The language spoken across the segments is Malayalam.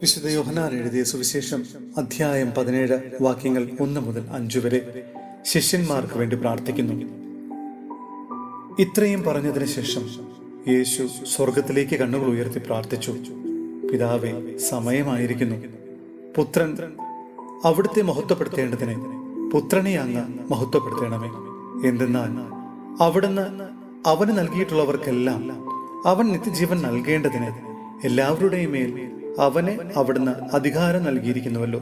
വിശുദ്ധ യോഹന്നാൻ എഴുതിയ സുവിശേഷം അധ്യായം 17 വാക്യങ്ങൾ 1 മുതൽ 5 വരെ ശിഷ്യന്മാർക്ക് വേണ്ടി പ്രാർത്ഥിക്കുന്നു. ഇത്രയും പറഞ്ഞതിന് ശേഷം യേശു സ്വർഗത്തിലേക്ക് കണ്ണുകൾ ഉയർത്തി പ്രാർത്ഥിച്ചു. പിതാവേ, സമയമായിരിക്കുന്നു. പുത്രൻ അവിടുത്തെ മഹത്വപ്പെടുത്തേണ്ടതിന് പുത്രനെ അങ്ങ് മഹത്വപ്പെടുത്തണമേ. എന്തെന്നാൽ അവിടുന്ന് അവന് നൽകിയിട്ടുള്ളവർക്കെല്ലാം അവൻ നിത്യജീവൻ നൽകേണ്ടതിന് എല്ലാവരുടെയും മേൽ അവനെ അവിടുന്ന് അധികാരം നൽകിയിരിക്കുന്നുവല്ലോ.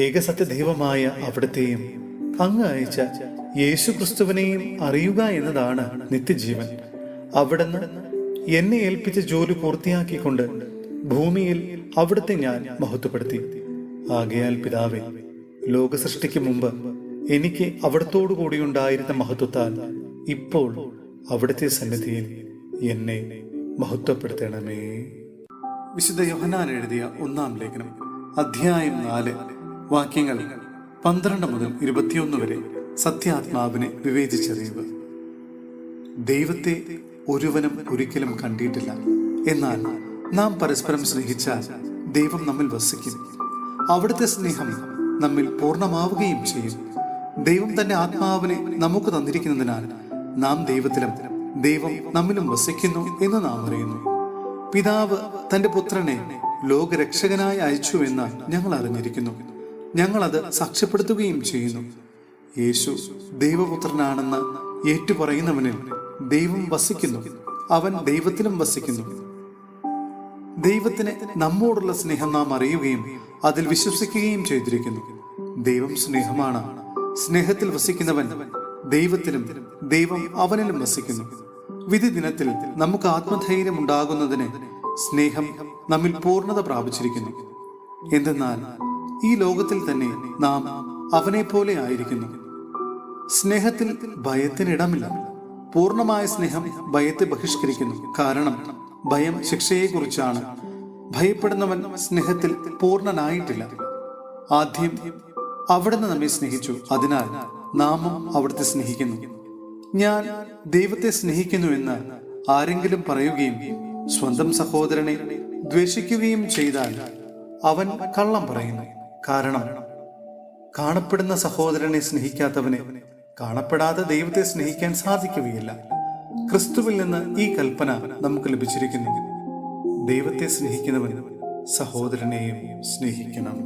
ഏകസത്യദൈവമായ അവിടുത്തെയും അങ്ങ് അയച്ച യേശു ക്രിസ്തുവിനെയും അറിയുക എന്നതാണ് നിത്യജീവൻ. അവിടുന്ന് എന്നെ ഏൽപ്പിച്ച ജോലി പൂർത്തിയാക്കിക്കൊണ്ട് ഭൂമിയിൽ അവിടുത്തെ ഞാൻ മഹത്വപ്പെടുത്തി. ആകയാൽ പിതാവേ, ലോകസൃഷ്ടിക്ക് മുമ്പ് എനിക്ക് അവിടത്തോടു കൂടിയുണ്ടായിരുന്ന മഹത്വത്താൽ ഇപ്പോൾ അവിടുത്തെ സന്നിധിയിൽ എന്നെ മഹത്വപ്പെടുത്തണമേ. വിശുദ്ധ യോഹന്നാൻ എഴുതിയ 1-ാം ലേഖനം അധ്യായം 4 വാക്യങ്ങൾ 12 മുതൽ 21 വരെ സത്യാത്മാവിനെ വിവേചിച്ചറിയുക. ദൈവത്തെ ഒരുവനും ഒരിക്കലും കണ്ടിട്ടില്ല. എന്നാൽ നാം പരസ്പരം സ്നേഹിച്ചാൽ ദൈവം നമ്മിൽ വസിക്കും. അവിടുത്തെ സ്നേഹം നമ്മിൽ പൂർണ്ണമാവുകയും ചെയ്യും. ദൈവം തന്റെ ആത്മാവിനെ നമുക്ക് തന്നിരിക്കുന്നതിനാൽ നാം ദൈവത്തിലും ദൈവം നമ്മിലും വസിക്കുന്നു എന്ന് നാം അറിയുന്നു. പിതാവ് തന്റെ പുത്രനെ ലോകരക്ഷകനായി അയച്ചു എന്ന് ഞങ്ങൾ അറിഞ്ഞിരിക്കുന്നു. ഞങ്ങൾ അത് സാക്ഷ്യപ്പെടുത്തുകയും ചെയ്യുന്നു. യേശു ദൈവപുത്രനാണെന്ന് ഏറ്റുപറയുന്നവനിൽ ദൈവം വസിക്കുന്നു, അവൻ ദൈവത്തിലും വസിക്കുന്നു. ദൈവത്തിന് നമ്മോടുള്ള സ്നേഹം നാം അറിയുകയും അതിൽ വിശ്വസിക്കുകയും ചെയ്തിരിക്കുന്നു. ദൈവം സ്നേഹമാണ്. സ്നേഹത്തിൽ വസിക്കുന്നവൻ ദൈവത്തിലും ദൈവം അവനിലും വസിക്കുന്നു. വിധി ദിനത്തിൽ നമുക്ക് ആത്മധൈര്യം ഉണ്ടാകുന്നതിന് സ്നേഹം നമ്മിൽ പൂർണ്ണത പ്രാപിച്ചിരിക്കുന്നു. എന്തെന്നാൽ ഈ ലോകത്തിൽ തന്നെ നാം അവനെ പോലെ ആയിരിക്കുന്നു. സ്നേഹത്തിൽ ഭയത്തിനിടമില്ല. പൂർണ്ണമായ സ്നേഹം ഭയത്തെ ബഹിഷ്കരിക്കുന്നു. കാരണം ഭയം ശിക്ഷയെക്കുറിച്ചാണ്. ഭയപ്പെടുന്നവൻ സ്നേഹത്തിൽ പൂർണ്ണനായിട്ടില്ല. ആദ്യം അവിടുന്ന് നമ്മെ സ്നേഹിച്ചു, അതിനാൽ നാമും അവിടുത്തെ സ്നേഹിക്കുന്നു. ഞാൻ ദൈവത്തെ സ്നേഹിക്കുന്നു എന്ന് ആരെങ്കിലും പറയുകയും സ്വന്തം സഹോദരനെ ദ്വേഷിക്കുകയും ചെയ്താൽ അവൻ കള്ളം പറയുന്നു. കാരണം കാണപ്പെടുന്ന സഹോദരനെ സ്നേഹിക്കാത്തവനെ കാണപ്പെടാതെ ദൈവത്തെ സ്നേഹിക്കാൻ സാധിക്കുകയില്ല. ക്രിസ്തുവിൽ നിന്ന് ഈ കൽപ്പന നമുക്ക് ലഭിച്ചിരിക്കുന്നു: ദൈവത്തെ സ്നേഹിക്കുന്നവൻ സഹോദരനെയും സ്നേഹിക്കണം.